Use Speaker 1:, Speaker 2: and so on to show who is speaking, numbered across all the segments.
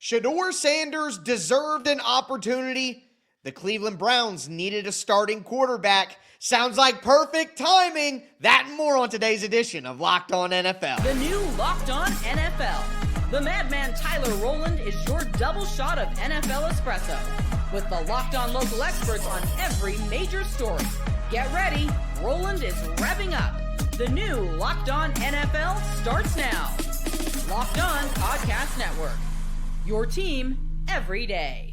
Speaker 1: Shedeur Sanders deserved an opportunity. The Cleveland Browns needed a starting quarterback. Sounds like perfect timing. That and more on today's edition of Locked On NFL.
Speaker 2: The new Locked On NFL. The madman Tyler Rowland is your double shot of NFL espresso. With the Locked On local experts on every major story. Get ready, Rowland is revving up. The new Locked On NFL starts now. Locked On Podcast Network. Your team every day.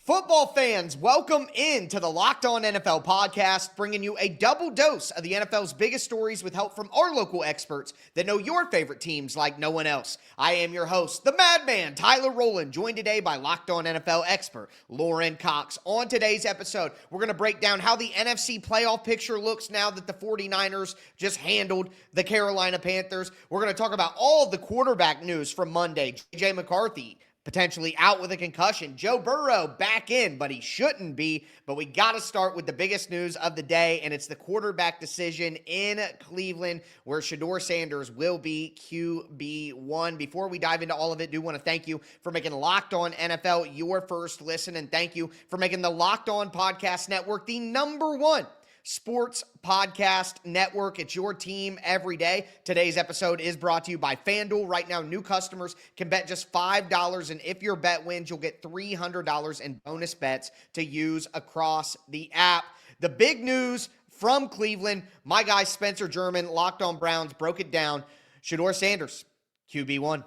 Speaker 1: Football fans, welcome into the Locked On NFL podcast, bringing you a double dose of the NFL's biggest stories with help from our local experts that know your favorite teams like no one else. I am your host, the madman, Tyler Rowland, joined today by Locked On NFL expert, Lauren Cox. On today's episode, we're going to break down how the NFC playoff picture looks now that the 49ers just handled the Carolina Panthers. We're going to talk about all of the quarterback news from Monday. J.J. McCarthy potentially out with a concussion. Joe Burrow back in, but he shouldn't be. But we got to start with the biggest news of the day, and it's the quarterback decision in Cleveland where Shedeur Sanders will be QB1. Before we dive into all of it, I do want to thank you for making Locked On NFL your first listen, and thank you for making the Locked On Podcast Network the number one sports podcast network. It's your team every day. Today's episode is brought to you by FanDuel. Right now, new customers can bet just $5, and if your bet wins, you'll get $300 in bonus bets to use across the app. The big news from Cleveland, my guy Spencer German, Locked On Browns, broke it down. Shedeur Sanders, QB1.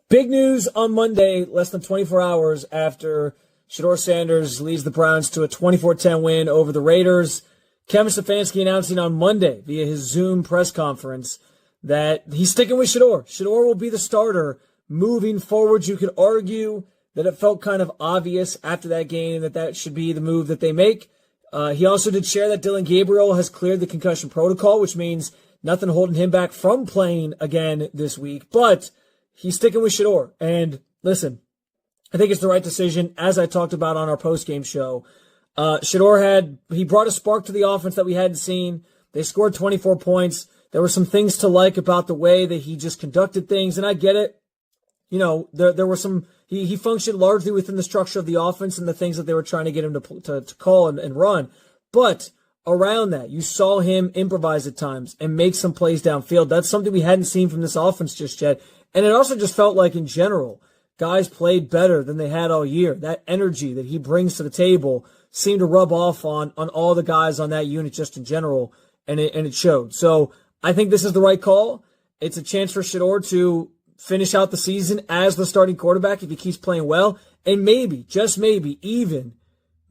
Speaker 3: Big news on Monday, less than 24 hours after Shedeur Sanders leads the Browns to a 24-10 win over the Raiders. Kevin Stefanski announcing on Monday via his Zoom press conference that he's sticking with Shedeur. Shedeur will be the starter moving forward. You could argue that it felt kind of obvious after that game that should be the move that they make. He also did share that Dillon Gabriel has cleared the concussion protocol, which means nothing holding him back from playing again this week. But he's sticking with Shedeur. And listen, I think it's the right decision, as I talked about on our post-game show. Shedeur he brought a spark to the offense that we hadn't seen. They scored 24 points. There were some things to like about the way that he just conducted things, and I get it. You know, there were some, he functioned largely within the structure of the offense and the things that they were trying to get him to call and run. But around that, you saw him improvise at times and make some plays downfield. That's something we hadn't seen from this offense just yet. And it also just felt like in general, guys played better than they had all year. That energy that he brings to the table seemed to rub off on all the guys on that unit just in general, and it showed. So I think this is the right call. It's a chance for Shedeur to finish out the season as the starting quarterback if he keeps playing well, and maybe, just maybe, even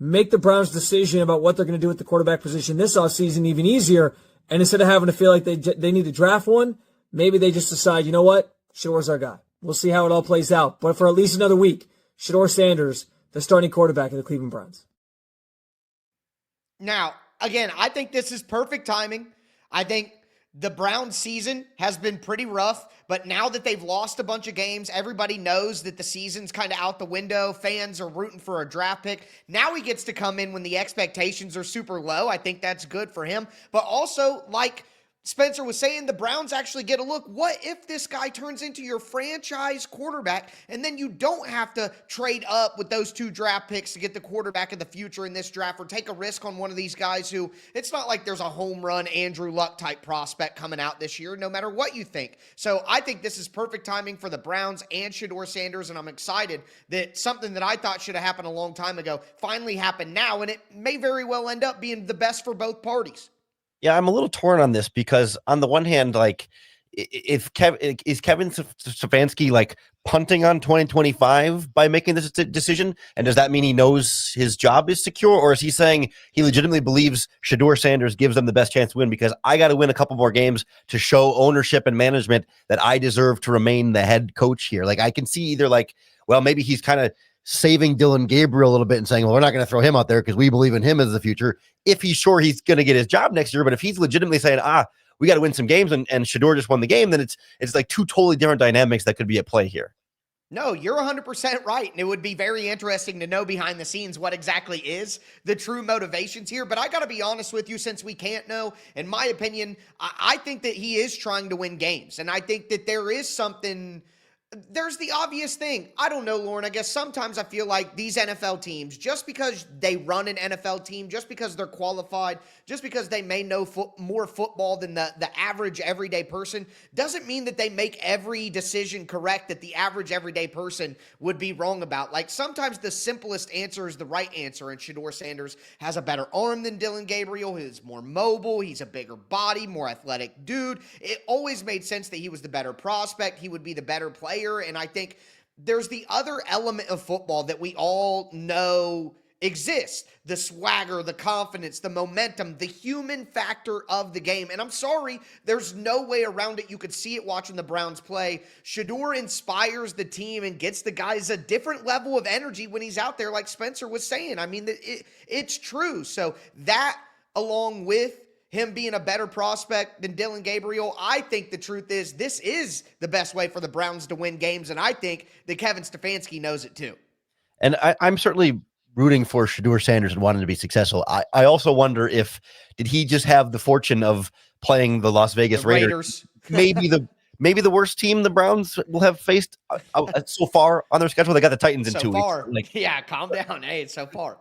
Speaker 3: make the Browns' decision about what they're going to do with the quarterback position this offseason even easier, and instead of having to feel like they need to draft one, maybe they just decide, you know what, Shedeur's our guy. We'll see how it all plays out. But for at least another week, Shedeur Sanders, the starting quarterback of the Cleveland Browns.
Speaker 1: Now, again, I think this is perfect timing. I think the Browns season has been pretty rough, but now that they've lost a bunch of games, everybody knows that the season's kind of out the window. Fans are rooting for a draft pick. Now he gets to come in when the expectations are super low. I think that's good for him. But also, like Spencer was saying, the Browns actually get a look. What if this guy turns into your franchise quarterback and then you don't have to trade up with those two draft picks to get the quarterback of the future in this draft or take a risk on one of these guys who it's not like there's a home run Andrew Luck type prospect coming out this year, no matter what you think. So I think this is perfect timing for the Browns and Shedeur Sanders, and I'm excited that something that I thought should have happened a long time ago finally happened now, and it may very well end up being the best for both parties.
Speaker 4: Yeah, I'm a little torn on this because on the one hand, like, is Kevin Stefanski like punting on 2025 by making this decision? And does that mean he knows his job is secure, or is he saying he legitimately believes Shedeur Sanders gives them the best chance to win because I got to win a couple more games to show ownership and management that I deserve to remain the head coach here? Like, I can see either like, well, maybe he's kind of saving Dillon Gabriel a little bit and saying, well, we're not going to throw him out there because we believe in him as the future if he's sure he's going to get his job next year. But if he's legitimately saying, we got to win some games and Shedeur just won the game, then it's like two totally different dynamics that could be at play here.
Speaker 1: No, you're 100% right. And it would be very interesting to know behind the scenes what exactly is the true motivations here. But I got to be honest with you, since we can't know, in my opinion, I think that he is trying to win games. And I think that there is something There's the obvious thing. I don't know, Lauren. I guess sometimes I feel like these NFL teams, just because they run an NFL team, just because they're qualified, just because they may know more football than the average everyday person, doesn't mean that they make every decision correct that the average everyday person would be wrong about. Like, sometimes the simplest answer is the right answer, and Shedeur Sanders has a better arm than Dillon Gabriel. He's more mobile. He's a bigger body, more athletic dude. It always made sense that he was the better prospect. He would be the better player. And I think there's the other element of football that we all know exists: the swagger, the confidence, the momentum, the human factor of the game. And I'm sorry, there's no way around it. You could see it watching the Browns play. Shedeur inspires the team and gets the guys a different level of energy when he's out there, like Spencer was saying. I mean, it's true. So that, along with him being a better prospect than Dillon Gabriel, I think the truth is this is the best way for the Browns to win games, and I think that Kevin Stefanski knows it too.
Speaker 4: And I'm certainly rooting for Shedeur Sanders and wanting to be successful. I also wonder if, did he just have the fortune of playing the Las Vegas Raiders? maybe the worst team the Browns will have faced so far on their schedule. They got the Titans in 2 weeks.
Speaker 1: Yeah, calm down. Hey, it's so far.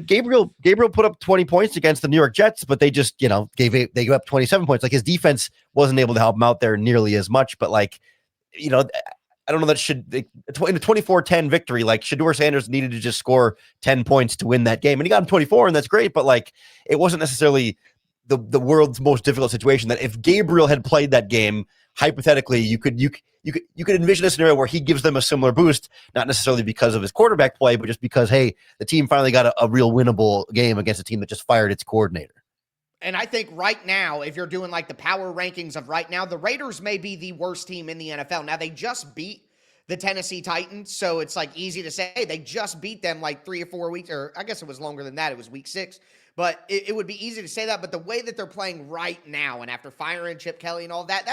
Speaker 4: Gabriel put up 20 points against the New York Jets, but they just, they gave up 27 points. Like, his defense wasn't able to help him out there nearly as much, but I don't know that in a 24-10 victory, like, Shedeur Sanders needed to just score 10 points to win that game. And he got him 24, and that's great, but it wasn't necessarily the world's most difficult situation. That if Gabriel had played that game, hypothetically, you could envision a scenario where he gives them a similar boost, not necessarily because of his quarterback play, but just because, hey, the team finally got a real winnable game against a team that just fired its coordinator.
Speaker 1: And I think right now, if you're doing the power rankings of right now, the Raiders may be the worst team in the NFL. Now, they just beat the Tennessee Titans, so it's easy to say, hey, they just beat them 3 or 4 weeks, or I guess it was longer than that. It was week 6. But it would be easy to say that. But the way that they're playing right now, and after firing Chip Kelly and all that,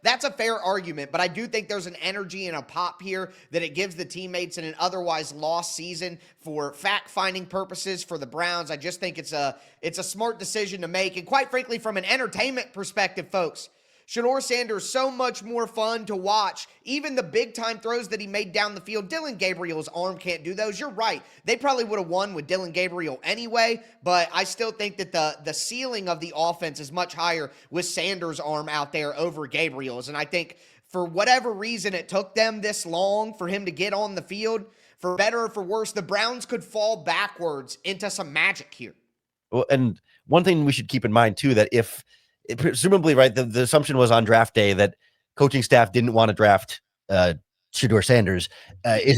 Speaker 1: that's a fair argument. But I do think there's an energy and a pop here that it gives the teammates in an otherwise lost season for fact-finding purposes for the Browns. I just think it's a smart decision to make. And quite frankly, from an entertainment perspective, folks, Shedeur Sanders, so much more fun to watch. Even the big-time throws that he made down the field, Dillon Gabriel's arm can't do those. You're right. They probably would have won with Dillon Gabriel anyway, but I still think that the ceiling of the offense is much higher with Sanders' arm out there over Gabriel's. And I think for whatever reason it took them this long for him to get on the field, for better or for worse, the Browns could fall backwards into some magic here.
Speaker 4: Well, and one thing we should keep in mind, too, that presumably, right, the assumption was on draft day that coaching staff didn't want to draft Shedeur Sanders. Is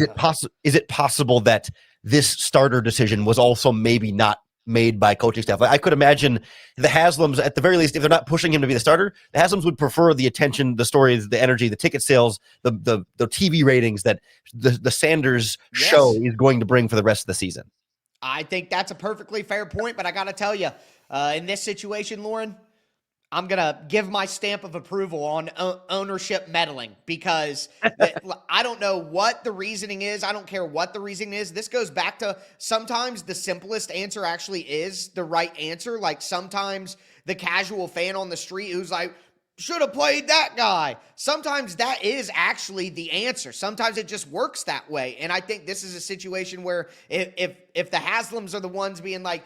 Speaker 4: it possible that this starter decision was also maybe not made by coaching staff? I could imagine the Haslams, at the very least, if they're not pushing him to be the starter, the Haslams would prefer the attention, the stories, the energy, the ticket sales, the TV ratings that the Sanders show is going to bring for the rest of the season.
Speaker 1: I think that's a perfectly fair point, but I got to tell you, in this situation, Lauren, I'm going to give my stamp of approval on ownership meddling, because I don't know what the reasoning is. I don't care what the reasoning is. This goes back to sometimes the simplest answer actually is the right answer. Sometimes the casual fan on the street who's like, should have played that guy. Sometimes that is actually the answer. Sometimes it just works that way. And I think this is a situation where if the Haslams are the ones being like,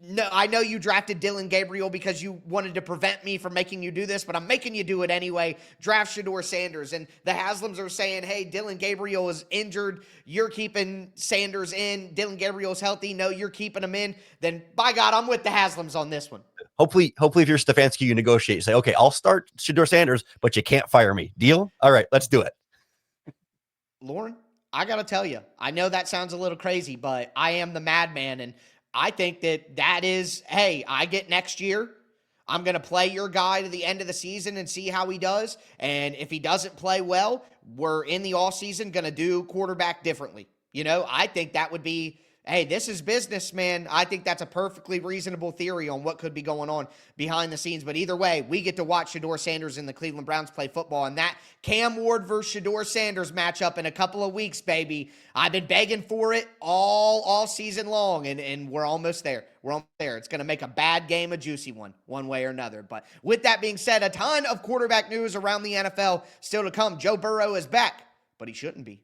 Speaker 1: no, I know you drafted Dillon Gabriel because you wanted to prevent me from making you do this, but I'm making you do it anyway. Draft Shedeur Sanders. And the Haslams are saying, hey, Dillon Gabriel is injured. You're keeping Sanders in. Dillon Gabriel's healthy. No, you're keeping him in. Then, by God, I'm with the Haslams on this one.
Speaker 4: Hopefully, if you're Stefanski, you negotiate. You say, okay, I'll start Shedeur Sanders, but you can't fire me. Deal? All right, let's do it.
Speaker 1: Lauren, I got to tell you, I know that sounds a little crazy, but I am the madman, and I think that is, hey, I get next year. I'm going to play your guy to the end of the season and see how he does. And if he doesn't play well, we're in the offseason going to do quarterback differently. I think that would be, hey, this is business, man. I think that's a perfectly reasonable theory on what could be going on behind the scenes. But either way, we get to watch Shedeur Sanders and the Cleveland Browns play football. And that Cam Ward versus Shedeur Sanders matchup in a couple of weeks, baby. I've been begging for it all season long, and we're almost there. We're almost there. It's going to make a bad game a juicy one way or another. But with that being said, a ton of quarterback news around the NFL still to come. Joe Burrow is back. but he shouldn't be.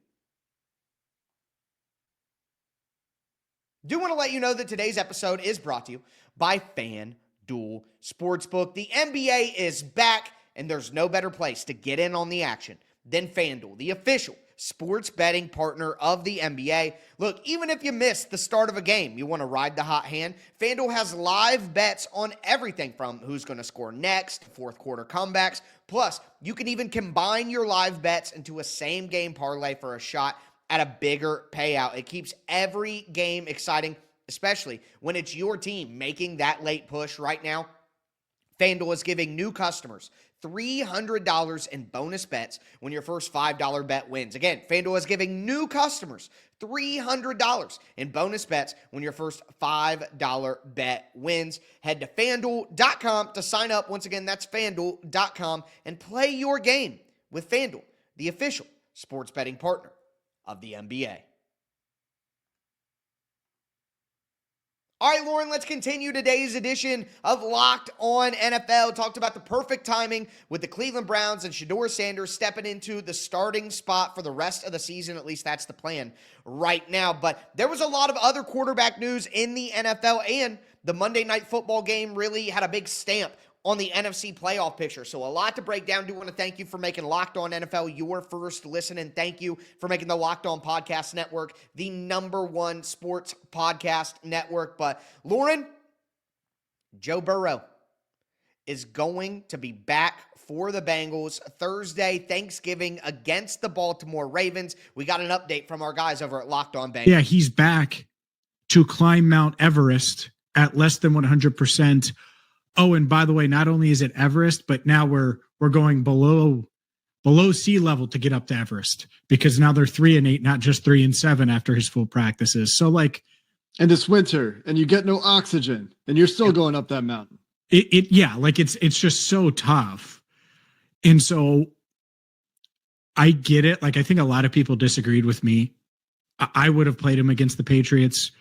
Speaker 1: Do want to let you know that today's episode is brought to you by FanDuel Sportsbook. The NBA is back, and there's no better place to get in on the action than FanDuel, the official sports betting partner of the NBA. Look, even if you missed the start of a game, you want to ride the hot hand, FanDuel has live bets on everything from who's going to score next, fourth quarter comebacks. Plus, you can even combine your live bets into a same game parlay for a shot at a bigger payout. It keeps every game exciting, especially when it's your team making that late push. Right now, FanDuel is giving new customers $300 in bonus bets when your first $5 bet wins. Again, FanDuel is giving new customers $300 in bonus bets when your first $5 bet wins. Head to FanDuel.com to sign up. Once again, that's FanDuel.com, and play your game with FanDuel, the official sports betting partner of the NBA. All right, Lauren, let's continue today's edition of Locked On NFL. Talked about the perfect timing with the Cleveland Browns and Shedeur Sanders stepping into the starting spot for the rest of the season. At least that's the plan right now. But there was a lot of other quarterback news in the NFL, and the Monday Night Football game really had a big stamp on the NFC playoff picture. So a lot to break down. Do want to thank you for making Locked On NFL your first listen, and thank you for making the Locked On Podcast Network the #1 sports podcast network. But Lauren, Joe Burrow is going to be back for the Bengals Thursday, Thanksgiving, against the Baltimore Ravens. We got an update from our guys over at Locked On Bengals.
Speaker 5: Yeah, he's back to climb Mount Everest at less than 100%. Oh, and by the way, not only is it Everest, but now we're going below sea level to get up to Everest, because now they're 3-8, not just 3-7 after his full practices. So like,
Speaker 6: and it's winter and you get no oxygen and you're still going up that mountain.
Speaker 5: It's just so tough. And so I get it. Like, I think a lot of people disagreed with me. I would have played him against the Patriots.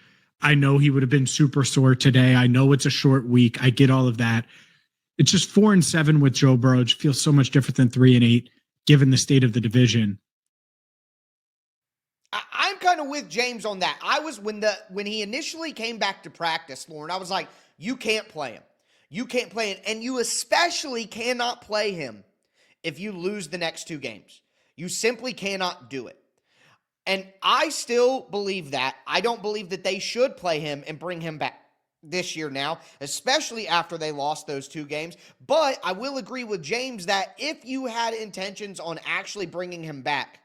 Speaker 5: I know he would have been super sore today. I know it's a short week. I get all of that. It's just 4-7 with Joe Burrow. It feels so much different than 3-8, given the state of the division.
Speaker 1: I'm kind of with James on that. I was when he initially came back to practice, Lauren, I was like, you can't play him. You can't play him, and you especially cannot play him if you lose the next 2 games. You simply cannot do it. And I still believe that. I don't believe that they should play him and bring him back this year now, especially after they lost those 2 games. But I will agree with James that if you had intentions on actually bringing him back,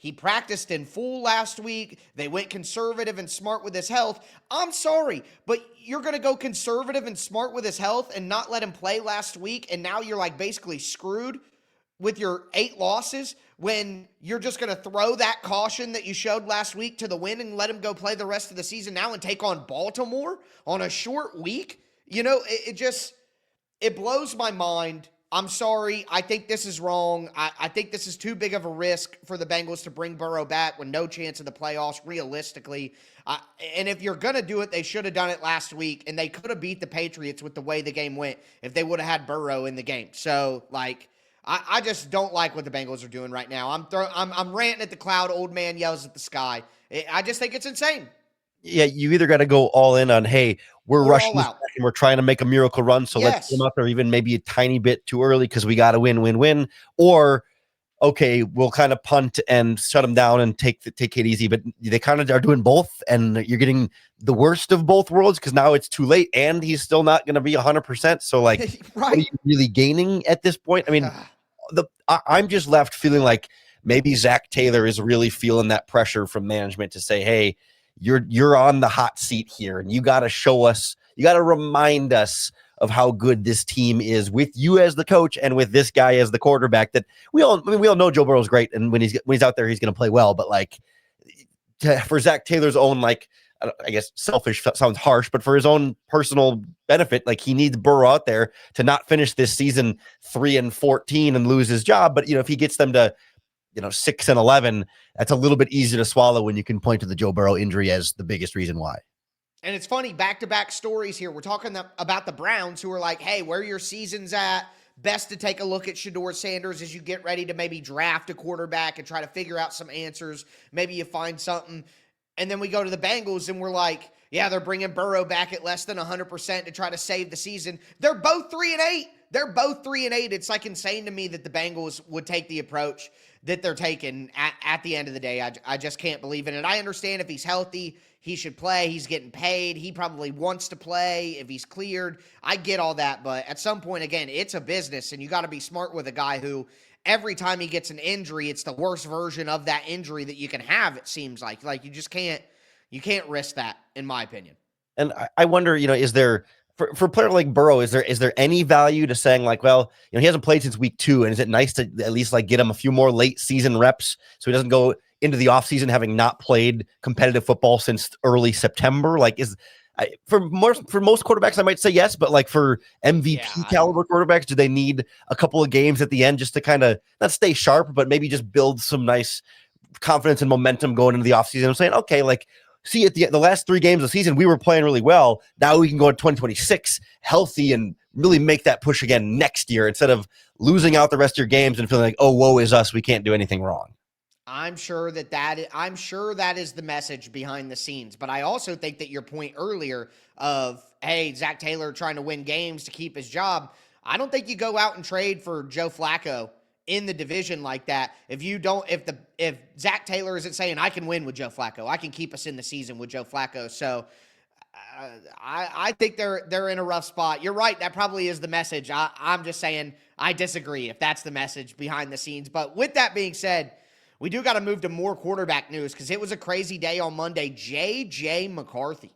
Speaker 1: he practiced in full last week. They went conservative and smart with his health. I'm sorry, but you're going to go conservative and smart with his health and not let him play last week, and now you're like basically screwed with your 8 losses when you're just going to throw that caution that you showed last week to the wind and let him go play the rest of the season now and take on Baltimore on a short week. You know, it blows my mind. I'm sorry. I think this is wrong. I think this is too big of a risk for the Bengals to bring Burrow back with no chance of the playoffs, realistically. And if you're going to do it, they should have done it last week, and they could have beat the Patriots with the way the game went if they would have had Burrow in the game. So, like, I just don't like what the Bengals are doing right now. I'm ranting at the cloud. Old man yells at the sky. I just think it's insane.
Speaker 4: Yeah, you either got to go all in on, hey, we're rushing this back and we're trying to make a miracle run, so let's get them up there even maybe a tiny bit too early because we got to win. Or, okay, we'll kind of punt and shut them down and take it easy. But they kind of are doing both, and you're getting the worst of both worlds because now it's too late, and he's still not going to be 100%. So, like,
Speaker 1: right.
Speaker 4: What are you really gaining at this point? I mean, I'm just left feeling like maybe Zach Taylor is really feeling that pressure from management to say, hey, you're on the hot seat here, and you got to show us, you got to remind us of how good this team is with you as the coach and with this guy as the quarterback. That we all know Joe Burrow's great, and when he's out there, he's going to play well. But like, for Zach Taylor's own, like, I guess selfish sounds harsh, but for his own personal benefit, like, he needs Burrow out there to not finish this season 3-14 and lose his job. But if he gets them to 6-11, that's a little bit easier to swallow when you can point to the Joe Burrow injury as the biggest reason why.
Speaker 1: And it's funny, back-to-back stories here. We're talking about the Browns, who are like, hey, where your season's at, best to take a look at Shedeur Sanders as you get ready to maybe draft a quarterback and try to figure out some answers. Maybe you find something. And then we go to the Bengals and we're like, yeah, they're bringing Burrow back at less than 100% to try to save the season. They're both 3-8. They're both 3-8. It's like insane to me that the Bengals would take the approach that they're taking at the end of the day. I just can't believe in it. I understand if he's healthy, he should play. He's getting paid. He probably wants to play if he's cleared. I get all that. But at some point, again, it's a business, and you got to be smart with a guy who every time he gets an injury, it's the worst version of that injury that you can have, it seems like. Like, you just can't risk that, in my opinion.
Speaker 4: And I wonder, is there, for a player like Burrow, is there any value to saying like, well, he hasn't played since week 2, and is it nice to at least like get him a few more late season reps so he doesn't go into the offseason having not played competitive football since early September? Like, for most quarterbacks, I might say yes, but like for MVP caliber quarterbacks, do they need a couple of games at the end just to kind of not stay sharp, but maybe just build some nice confidence and momentum going into the offseason? I'm saying, okay, like, see, at the last 3 games of the season, we were playing really well. Now we can go to 2026 healthy and really make that push again next year instead of losing out the rest of your games and feeling like, oh, woe is us, we can't do anything wrong.
Speaker 1: I'm sure that is the message behind the scenes. But I also think that your point earlier of, hey, Zach Taylor trying to win games to keep his job, I don't think you go out and trade for Joe Flacco in the division like that. If Zach Taylor isn't saying, I can win with Joe Flacco, I can keep us in the season with Joe Flacco. So I think they're in a rough spot. You're right. That probably is the message. I'm just saying I disagree if that's the message behind the scenes. But with that being said, we do got to move to more quarterback news because it was a crazy day on Monday. J.J. McCarthy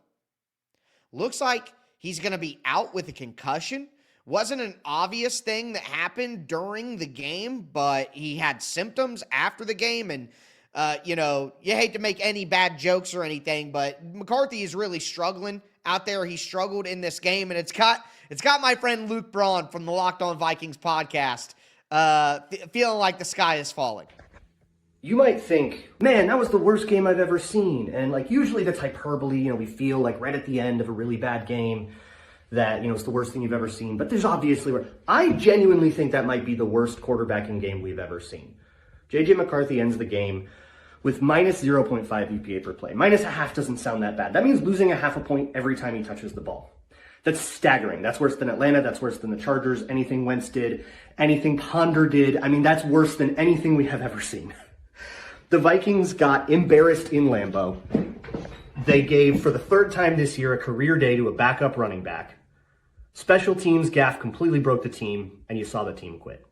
Speaker 1: looks like he's going to be out with a concussion. Wasn't an obvious thing that happened during the game, but he had symptoms after the game. And, you hate to make any bad jokes or anything, but McCarthy is really struggling out there. He struggled in this game, and it's got my friend Luke Braun from the Locked On Vikings podcast feeling like the sky is falling.
Speaker 7: You might think, man, that was the worst game I've ever seen. And like usually that's hyperbole. We feel like right at the end of a really bad game that, it's the worst thing you've ever seen. But there's obviously I genuinely think that might be the worst quarterbacking game we've ever seen. J.J. McCarthy ends the game with minus 0.5 EPA per play. Minus a half doesn't sound that bad. That means losing a half a point every time he touches the ball. That's staggering. That's worse than Atlanta. That's worse than the Chargers. Anything Wentz did, anything Ponder did. I mean, that's worse than anything we have ever seen. The Vikings got embarrassed in Lambeau. They gave, for the 3rd time this year, a career day to a backup running back. Special teams gaffe completely broke the team, and you saw the team quit.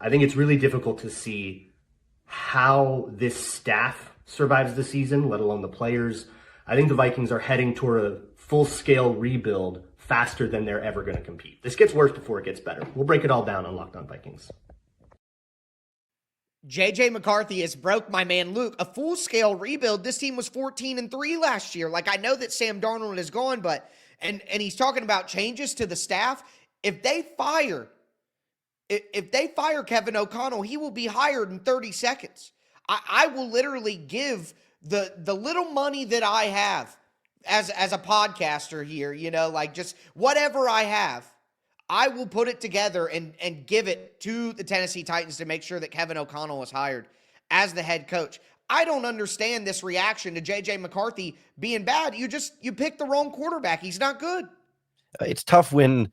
Speaker 7: I think it's really difficult to see how this staff survives the season, let alone the players. I think the Vikings are heading toward a full-scale rebuild faster than they're ever going to compete. This gets worse before it gets better. We'll break it all down on Locked On Vikings.
Speaker 1: J.J. McCarthy has broke my man Luke. A full-scale rebuild. This team was 14-3 last year. Like, I know that Sam Darnold is gone, but and he's talking about changes to the staff. If they fire Kevin O'Connell, he will be hired in 30 seconds. I will literally give the little money that I have as a podcaster here, like just whatever I have, I will put it together and give it to the Tennessee Titans to make sure that Kevin O'Connell is hired as the head coach. I don't understand this reaction to J.J. McCarthy being bad. You picked the wrong quarterback. He's not good.
Speaker 4: It's tough when,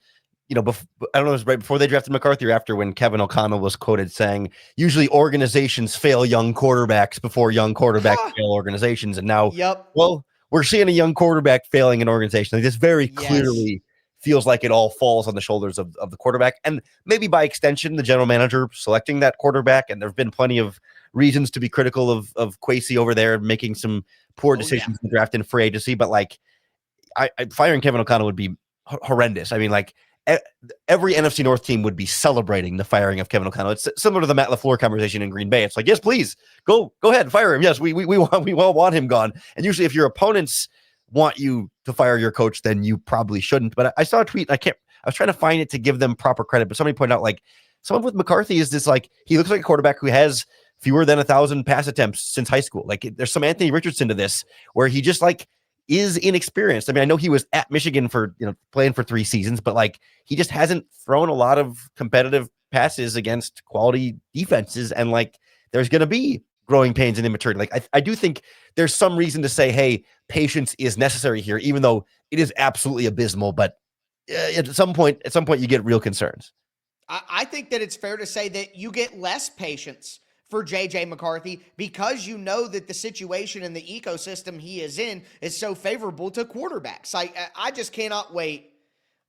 Speaker 4: I don't know if it was right before they drafted McCarthy or after, when Kevin O'Connell was quoted saying, usually organizations fail young quarterbacks before young quarterbacks fail organizations. And now, well, we're seeing a young quarterback failing an organization. Like, this very clearly feels like it all falls on the shoulders of the quarterback, and maybe by extension, the general manager selecting that quarterback. And there have been plenty of reasons to be critical of Kwesi over there, making some poor decisions in draft and free agency. But like, firing Kevin O'Connell would be horrendous. I mean, like, every NFC North team would be celebrating the firing of Kevin O'Connell. It's similar to the Matt LaFleur conversation in Green Bay. It's like, yes, please go ahead, fire him. Yes, we all want him gone. And usually, if your opponents want you to fire your coach, then you probably shouldn't. But I saw a tweet. I was trying to find it to give them proper credit, but somebody pointed out, like, someone with McCarthy is this, like, he looks like a quarterback who has fewer than 1,000 pass attempts since high school. Like, there's some Anthony Richardson to this, where he just like is inexperienced. I mean, I know he was at Michigan for, playing for 3 seasons, but like, he just hasn't thrown a lot of competitive passes against quality defenses, and like there's going to be growing pains and immaturity. Like I do think there's some reason to say, hey, patience is necessary here, even though it is absolutely abysmal. But at some point, you get real concerns.
Speaker 1: I think that it's fair to say that you get less patience for JJ McCarthy because you know that the situation and the ecosystem he is in is so favorable to quarterbacks. I just cannot wait.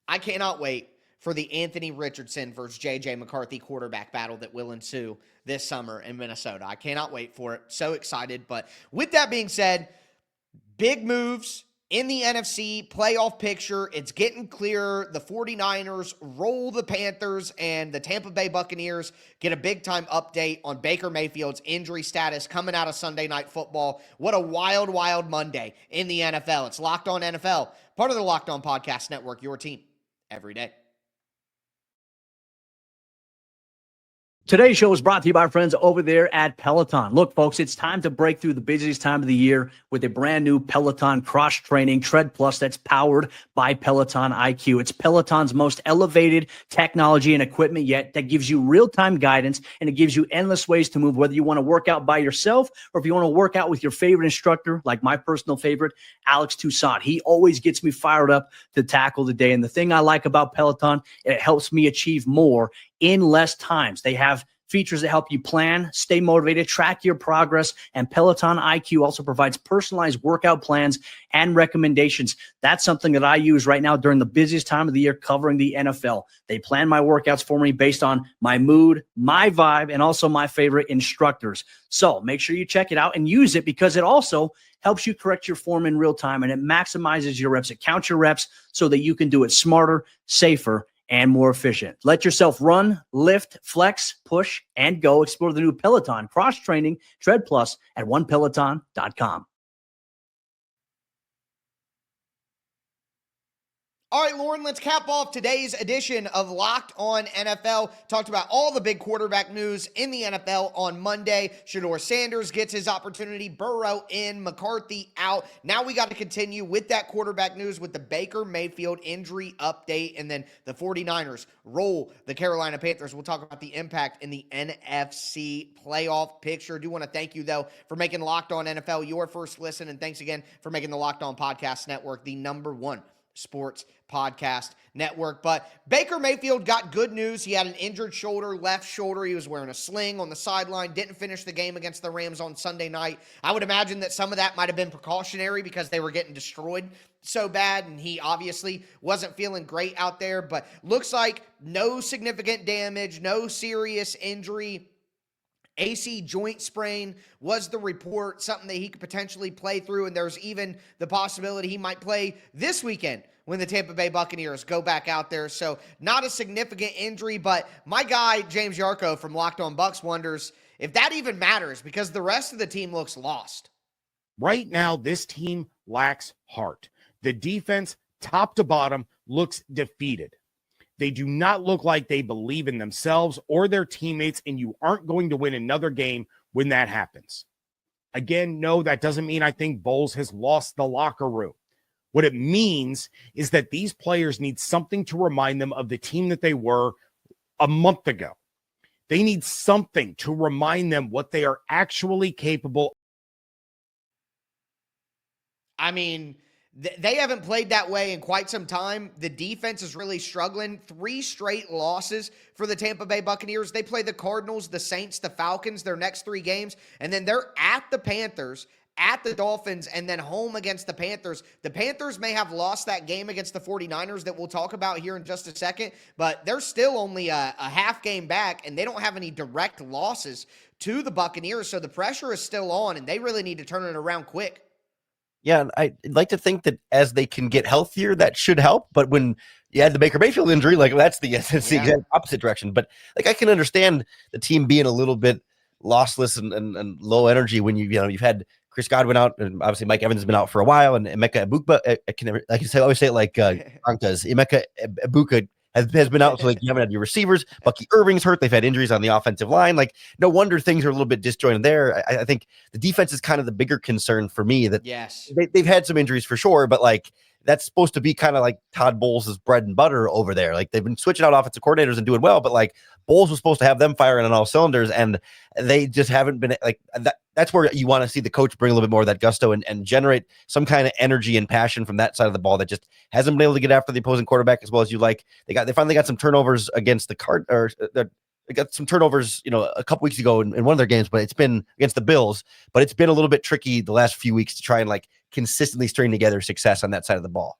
Speaker 1: I cannot wait for the Anthony Richardson versus JJ McCarthy quarterback battle that will ensue this summer in Minnesota. I cannot wait for it. So excited. But with that being said, big moves in the NFC playoff picture. It's getting clearer. The 49ers roll the Panthers, and the Tampa Bay Buccaneers get a big-time update on Baker Mayfield's injury status coming out of Sunday Night Football. What a wild, wild Monday in the NFL. It's Locked On NFL, part of the Locked On Podcast Network, your team every day.
Speaker 8: Today's show is brought to you by our friends over there at Peloton. Look, folks, it's time to break through the busiest time of the year with a brand new Peloton cross-training Tread Plus that's powered by Peloton IQ. It's Peloton's most elevated technology and equipment yet that gives you real-time guidance, and it gives you endless ways to move, whether you want to work out by yourself or if you want to work out with your favorite instructor, like my personal favorite, Alex Toussaint. He always gets me fired up to tackle the day. And the thing I like about Peloton, it helps me achieve more in less times. They have features that help you plan, stay motivated, track your progress, and Peloton IQ also provides personalized workout plans and recommendations. That's something that I use right now during the busiest time of the year covering the NFL. They plan my workouts for me based on my mood, my vibe, and also my favorite instructors. So make sure you check it out and use it because it also helps you correct your form in real time, and it maximizes your reps. It counts your reps so that you can do it smarter, safer, and more efficient. Let yourself run, lift, flex, push, and go. Explore the new Peloton cross-training Tread Plus at onepeloton.com.
Speaker 1: All right, Lauren, let's cap off today's edition of Locked On NFL. Talked about all the big quarterback news in the NFL on Monday. Shedeur Sanders gets his opportunity. Burrow in, McCarthy out. Now we got to continue with that quarterback news with the Baker Mayfield injury update, and then the 49ers roll the Carolina Panthers. We'll talk about the impact in the NFC playoff picture. I do want to thank you, though, for making Locked On NFL your first listen, and thanks again for making the Locked On Podcast Network the #1 sports podcast network. But Baker Mayfield got good news. He had an injured shoulder, left shoulder. He was wearing a sling on the sideline, didn't finish the game against the Rams on Sunday night. I would imagine that some of that might have been precautionary because they were getting destroyed so bad, and he obviously wasn't feeling great out there. But looks like no significant damage, no serious injury. AC joint sprain was the report, something that he could potentially play through, and there's even the possibility he might play this weekend when the Tampa Bay Buccaneers go back out there. So not a significant injury, but my guy, James Yarko from Locked On Bucs, wonders if that even matters because the rest of the team looks lost.
Speaker 9: Right now, this team lacks heart. The defense, top to bottom, looks defeated. They do not look like they believe in themselves or their teammates, and you aren't going to win another game when that happens. Again, no, that doesn't mean I think Bowles has lost the locker room. What it means is that these players need something to remind them of the team that they were a month ago. They need something to remind them what they are actually capable of.
Speaker 1: I mean, they haven't played that way in quite some time. The defense is really struggling. 3 straight losses for the Tampa Bay Buccaneers. They play the Cardinals, the Saints, the Falcons, their next 3 games, and then they're at the Panthers, at the Dolphins, and then home against the Panthers. The Panthers may have lost that game against the 49ers that we'll talk about here in just a second, but they're still only a half game back, and they don't have any direct losses to the Buccaneers, so the pressure is still on, and they really need to turn it around quick.
Speaker 4: Yeah, and I'd like to think that as they can get healthier, that should help. But when you had the Baker Mayfield injury, like that's the exact opposite direction. But like I can understand the team being a little bit lossless and low energy when you've had Chris Godwin out, and obviously Mike Evans has been out for a while, and Emeka Egbuka, I always say it like Gronk does. Emeka Egbuka has been out, so like you haven't had your receivers. Bucky Irving's hurt. They've had injuries on the offensive line. Like no wonder things are a little bit disjointed there. I think the defense is kind of the bigger concern for me. That
Speaker 1: yes,
Speaker 4: they've had some injuries for sure, but like that's supposed to be kind of like Todd Bowles' bread and butter over there. Like, they've been switching out offensive coordinators and doing well, but like Bowles was supposed to have them firing on all cylinders, and they just haven't been like that. That's where you want to see the coach bring a little bit more of that gusto and generate some kind of energy and passion from that side of the ball that just hasn't been able to get after the opposing quarterback as well as you like. They finally got some turnovers against they got some turnovers, a couple weeks ago in one of their games, but it's been against the Bills, but it's been a little bit tricky the last few weeks to try and like consistently string together success on that side of the ball.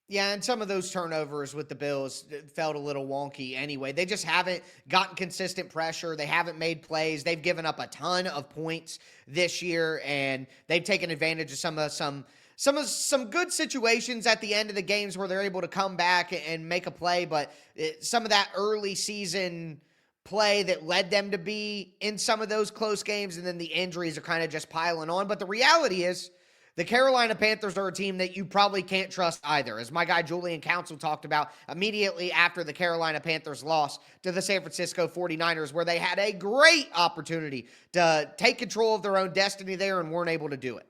Speaker 1: Yeah, and some of those turnovers with the Bills felt a little wonky anyway. They just haven't gotten consistent pressure. They haven't made plays. They've given up a ton of points this year, and they've taken advantage of some good situations at the end of the games where they're able to come back and make a play, but some of that early season play that led them to be in some of those close games, and then the injuries are kind of just piling on. But the reality is, the Carolina Panthers are a team that you probably can't trust either. As my guy Julian Council talked about immediately after the Carolina Panthers lost to the San Francisco 49ers, where they had a great opportunity to take control of their own destiny there and weren't able to do it.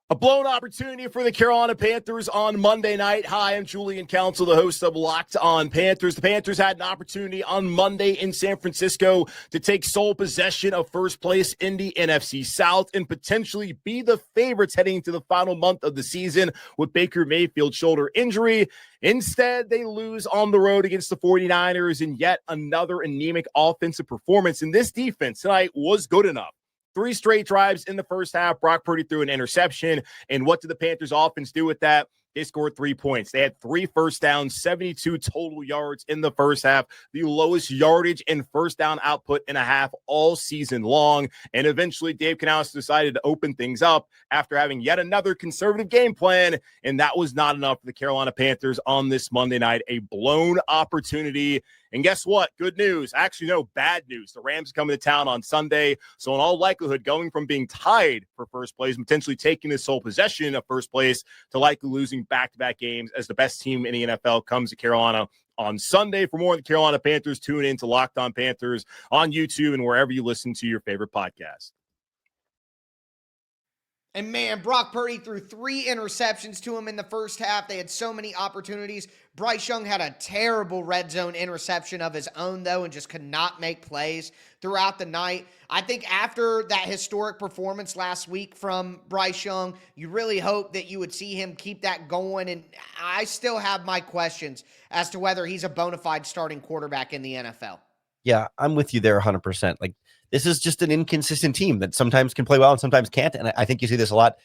Speaker 9: A blown opportunity for the Carolina Panthers on Monday night. Hi, I'm Julian Council, the host of Locked On Panthers. The Panthers had an opportunity on Monday in San Francisco to take sole possession of first place in the NFC South and potentially be the favorites heading into the final month of the season with Baker Mayfield's shoulder injury. Instead, they lose on the road against the 49ers in yet another anemic offensive performance. And this defense tonight was good enough. 3 straight drives in the first half. Brock Purdy threw an interception. And what did the Panthers offense do with that? They scored 3 points. They had 3 first downs, 72 total yards in the first half, the lowest yardage and first down output in a half all season long. And eventually Dave Canales decided to open things up after having yet another conservative game plan. And that was not enough for the Carolina Panthers on this Monday night, a blown opportunity. And guess what? Good news. Actually, no, bad news. The Rams coming to town on Sunday. So in all likelihood, going from being tied for first place, potentially taking the sole possession of first place, to likely losing back-to-back games as the best team in the NFL comes to Carolina on Sunday. For more on the Carolina Panthers, tune in to Locked On Panthers on YouTube and wherever you listen to your favorite podcast.
Speaker 1: And man, Brock Purdy threw 3 interceptions to him in the first half. They had so many opportunities. Bryce Young had a terrible red zone interception of his own, though, and just could not make plays throughout the night. I think after that historic performance last week from Bryce Young, you really hope that you would see him keep that going. And I still have my questions as to whether he's a bona fide starting quarterback in the NFL.
Speaker 4: Yeah, I'm with you there 100%. Like, this is just an inconsistent team that sometimes can play well and sometimes can't. And I think you see this a lot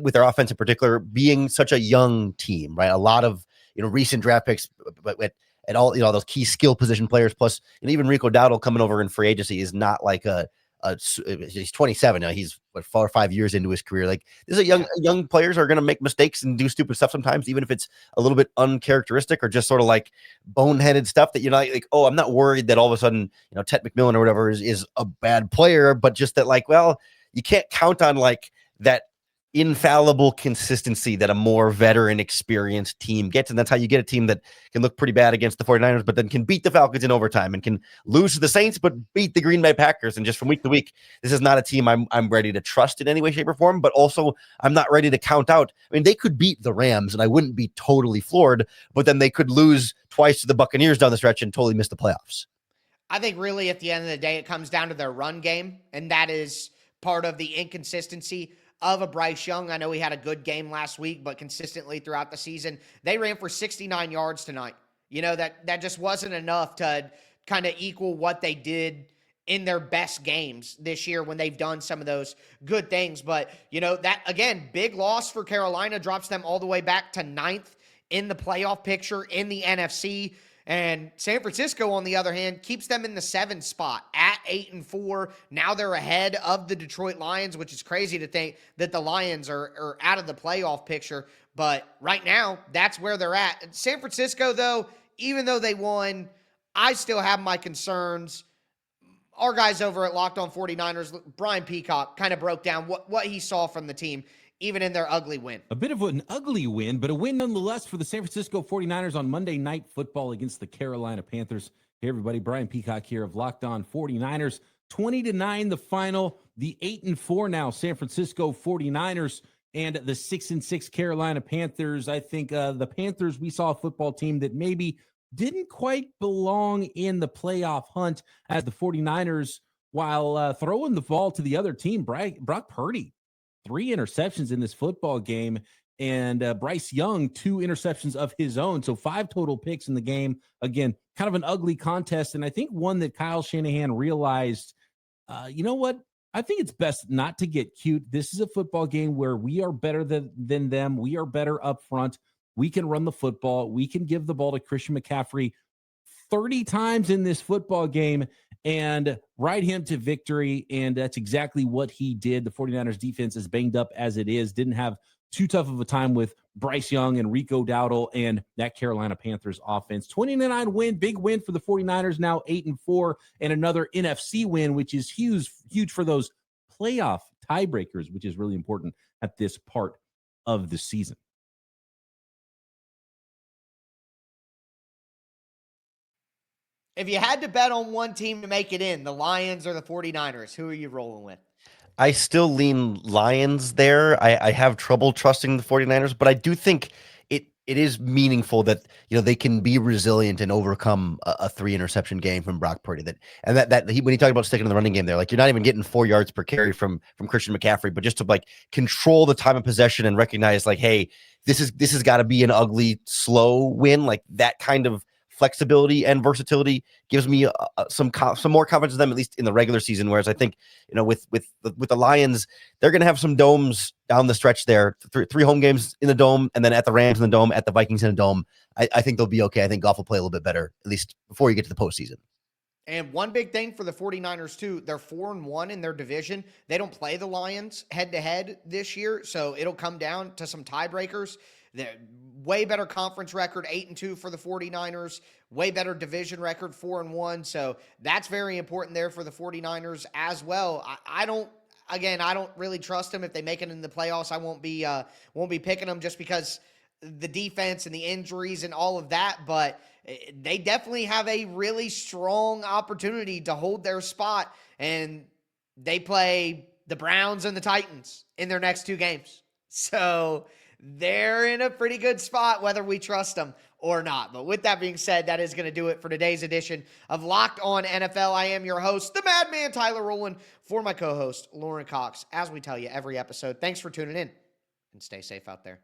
Speaker 4: with their offense in particular, being such a young team, right? A lot of, recent draft picks, but at all, those key skill position players, plus, even Rico Dowdle coming over in free agency is not like he's 27 now. He's 4 or 5 years into his career. Like, this is young players are going to make mistakes and do stupid stuff sometimes, even if it's a little bit uncharacteristic or just sort of like boneheaded stuff that like, oh, I'm not worried that all of a sudden, Ted McMillan or whatever is a bad player, but just that, like, well, you can't count on like that infallible consistency that a more veteran experienced team gets. And that's how you get a team that can look pretty bad against the 49ers, but then can beat the Falcons in overtime and can lose to the Saints, but beat the Green Bay Packers. And just from week to week, this is not a team I'm ready to trust in any way, shape, or form, but also I'm not ready to count out. I mean, they could beat the Rams and I wouldn't be totally floored, but then they could lose twice to the Buccaneers down the stretch and totally miss the playoffs.
Speaker 1: I think really at the end of the day, it comes down to their run game, and that is part of the inconsistency of a Bryce Young. I know he had a good game last week, but consistently throughout the season, they ran for 69 yards tonight. That just wasn't enough to kind of equal what they did in their best games this year when they've done some of those good things. But, that, again, big loss for Carolina, drops them all the way back to 9th in the playoff picture in the NFC. And San Francisco, on the other hand, keeps them in the 7th spot at 8-4. Now they're ahead of the Detroit Lions, which is crazy to think that the Lions are out of the playoff picture. But right now, that's where they're at. San Francisco, though, even though they won, I still have my concerns. Our guys over at Locked On 49ers, Brian Peacock, kind of broke down what he saw from the team, even in their ugly win.
Speaker 10: A bit of an ugly win, but a win nonetheless for the San Francisco 49ers on Monday Night Football against the Carolina Panthers. Hey, everybody, Brian Peacock here of Locked On 49ers. 20-9 the final, the 8-4 now San Francisco 49ers. and the 6-6 Carolina Panthers. I think the Panthers, we saw a football team that maybe didn't quite belong in the playoff hunt as the 49ers, while throwing the ball to the other team. Brock Purdy, 3 interceptions in this football game, and Bryce Young, 2 interceptions of his own. So 5 total picks in the game. Again, kind of an ugly contest. And I think one that Kyle Shanahan realized, you know what? I think it's best not to get cute. This is a football game where we are better than them. We are better up front. We can run the football. We can give the ball to Christian McCaffrey 30 times in this football game and ride him to victory. And that's exactly what he did. The 49ers defense, as banged up as it is, didn't have too tough of a time with Bryce Young and Rico Dowdle and that Carolina Panthers offense. 29 win, big win for the 49ers, now 8-4, and another NFC win, which is huge for those playoff tiebreakers, which is really important at this part of the season.
Speaker 1: If you had to bet on one team to make it in, the Lions or the 49ers, who are you rolling with?
Speaker 4: I still lean Lions there. I have trouble trusting the 49ers, but I do think it is meaningful that, they can be resilient and overcome a 3 interception game from Brock Purdy. When he talked about sticking to the running game there, like, you're not even getting 4 yards per carry from Christian McCaffrey, but just to like control the time of possession and recognize like, hey, this has got to be an ugly, slow win. Like, that kind of flexibility and versatility gives me some more confidence in them, at least in the regular season. Whereas I think, with the Lions, they're going to have some domes down the stretch there. 3 home games in the dome, and then at the Rams in the dome, at the Vikings in the dome. I think they'll be okay. I think Goff will play a little bit better, at least before you get to the postseason.
Speaker 1: And one big thing for the 49ers, too, they're 4-1 in their division. They don't play the Lions head-to-head this year, so it'll come down to some tiebreakers. They're way better conference record, 8-2 for the 49ers, way better division record, 4-1. So that's very important there for the 49ers as well. I don't really trust them. If they make it in the playoffs, I won't be picking them just because the defense and the injuries and all of that, but they definitely have a really strong opportunity to hold their spot, and they play the Browns and the Titans in their next 2 games. So they're in a pretty good spot, whether we trust them or not. But with that being said, that is going to do it for today's edition of Locked On NFL. I am your host, the Madman Tyler Rowland, for my co-host, Lauren Cox. As we tell you every episode, thanks for tuning in, and stay safe out there.